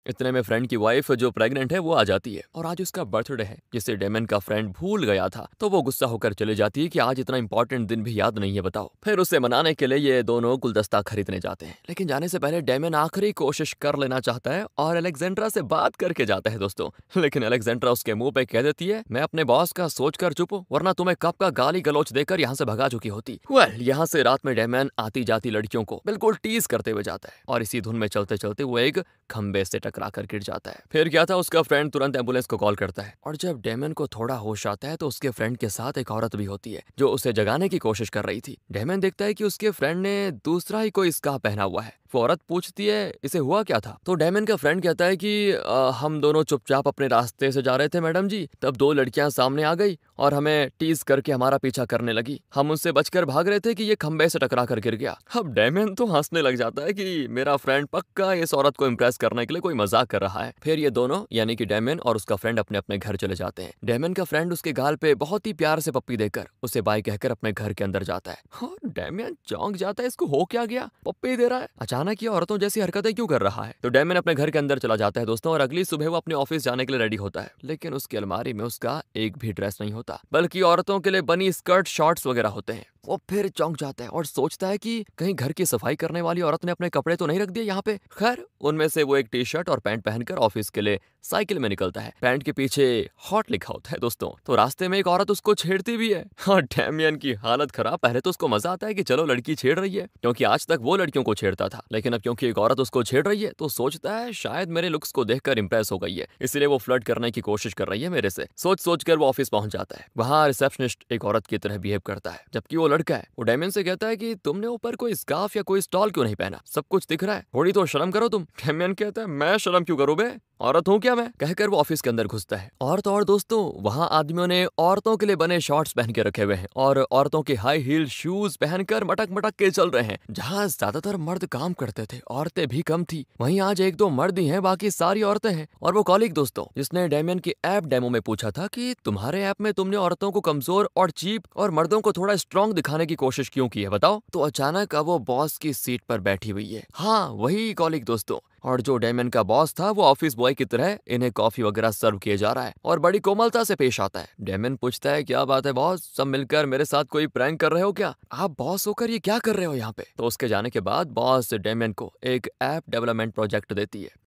इतने में फ्रेंड की वाइफ जो प्रेग्नेंट है वो आ जाती है और आज उसका बर्थडे है जिसे डेमन का फ्रेंड भूल गया था। तो वो गुस्सा होकर चले जाती है कि आज इतना इंपॉर्टेंट दिन भी याद नहीं है बताओ। फिर उसे मनाने के लिए ये दोनों गुलदस्ता खरीदने जाते हैं, लेकिन जाने से पहले डेमन आखिरी कोशिश कर लेना चाहता है और अलेक्जेंड्रा से बात करके जाता है दोस्तों। लेकिन अलेक्जेंड्रा उसके मुंह पे कह देती है, मैं अपने बॉस का सोच कर चुप हूं, वरना तुम्हें कब का गाली गलौच देकर यहाँ से भगा चुकी होती। यहाँ से रात में डेमन आती जाती लड़कियों को बिल्कुल टीज करते हुए जाता है और इसी धुन में चलते चलते वो एक खंबे से टकरा कर गिर जाता है। फिर क्या था, उसका फ्रेंड तुरंत एम्बुलेंस को कॉल करता है और जब डेमन को थोड़ा होश आता है तो उसके फ्रेंड के साथ एक औरत भी होती है जो उसे जगाने की कोशिश कर रही थी। डेमन देखता है कि उसके फ्रेंड ने दूसरा ही कोई स्कार्फ पहना हुआ है। वो औरत पूछती है इसे हुआ क्या था, तो डेमन का फ्रेंड कहता है कि हम दोनों चुपचाप अपने रास्ते से जा रहे थे मैडम जी, तब दो लड़कियां सामने आ गई और हमें टीज करके हमारा पीछा करने लगी। हम उनसे बचकर भाग रहे थे कि ये खंबे से टकरा कर गिर गया। अब डेमन तो हंसने लग जाता है कि मेरा फ्रेंड पक्का इस औरत को इम्प्रेस करने के लिए कोई मजाक कर रहा है। फिर ये दोनों यानी कि डेमन और उसका फ्रेंड अपने अपने घर चले जाते हैं। डेमन का फ्रेंड उसके गाल पे बहुत ही प्यार से पप्पी देकर उसे बाय कहकर अपने घर के अंदर जाता है और डेमन चौंक जाता है, इसको हो क्या गया, पप्पी दे रहा है, अचानक ये औरतों जैसी हरकतें क्यों कर रहा है। तो डेमन अपने घर के अंदर चला जाता है दोस्तों और अगली सुबह वो अपने ऑफिस जाने के लिए रेडी होता है, लेकिन उसकी अलमारी में उसका एक भी ड्रेस नहीं होता, बल्कि औरतों के लिए बनी स्कर्ट शॉर्ट्स वगैरह होते हैं। वो फिर चौंक जाता है और सोचता है कि कहीं घर की सफाई करने वाली औरत ने अपने कपड़े तो नहीं रख दिए यहाँ पे। खैर उनमें से वो एक टी शर्ट और पैंट पहनकर ऑफिस के लिए साइकिल में निकलता है। पैंट के पीछे हॉट लिखा होता है दोस्तों। तो रास्ते में एक औरत उसको छेड़ती भी है और डैमियन की हालत खराब। पहले तो उसको मजा आता है कि चलो लड़की छेड़ रही है, क्योंकि आज तक वो लड़कियों को छेड़ता था, लेकिन अब क्योंकि एक औरत उसको छेड़ रही है तो सोचता है शायद मेरे लुक्स को देखकर इंप्रेस हो गई है, इसलिए वो फ्लर्ट करने की कोशिश कर रही है मेरे से। सोच सोच कर वो ऑफिस पहुंच जाता है। वहां रिसेप्शनिस्ट एक औरत की तरह बिहेव करता है जबकि वो लड़का है। वो डेमियन से कहता है कि तुमने ऊपर कोई स्कार्फ या कोई स्टॉल क्यों नहीं पहना, सब कुछ दिख रहा है, थोड़ी तो शर्म करो तुम। डेमियन कहता है मैं शर्म क्यों करूं बे, औरत हूं क्या मैं, कहकर वो ऑफिस के अंदर घुसता है। और तो और दोस्तों वहां आदमियों ने औरतों के लिए बने शॉर्ट्स पहन के रखे हुए हैं और औरतों के हाई हील शूज पहनकर मटक मटक के चल रहे हैं। जहां ज्यादातर मर्द काम करते थे औरतें भी कम थी, वहीं आज एक दो मर्द ही हैं, बाकी सारी औरतें हैं। और वो कॉलीग दोस्तों जिसने डेमियन की ऐप डेमो में पूछा था कि तुम्हारे ऐप में तुमने औरतों को कमजोर और चीप और मर्दों को थोड़ा स्ट्रांग दिखाने की कोशिश क्यों की है बताओ, तो अचानक अब वो बॉस की सीट पर बैठी हुई है। हाँ वही कॉलीग दोस्तों, और जो डेमन का बॉस था वो ऑफिस बॉय की तरह इन्हें कॉफी वगैरह सर्व किए जा रहा है और बड़ी कोमलता से पेश आता है। डेमन पूछता है क्या बात है बॉस, सब मिलकर मेरे साथ कोई प्रैंक कर रहे हो क्या, आप बॉस होकर ये क्या कर रहे हो यहाँ पे। तो उसके जाने के बाद बॉस डेमन को एक ऐप डेवलपमेंट प्रोजेक्ट देती है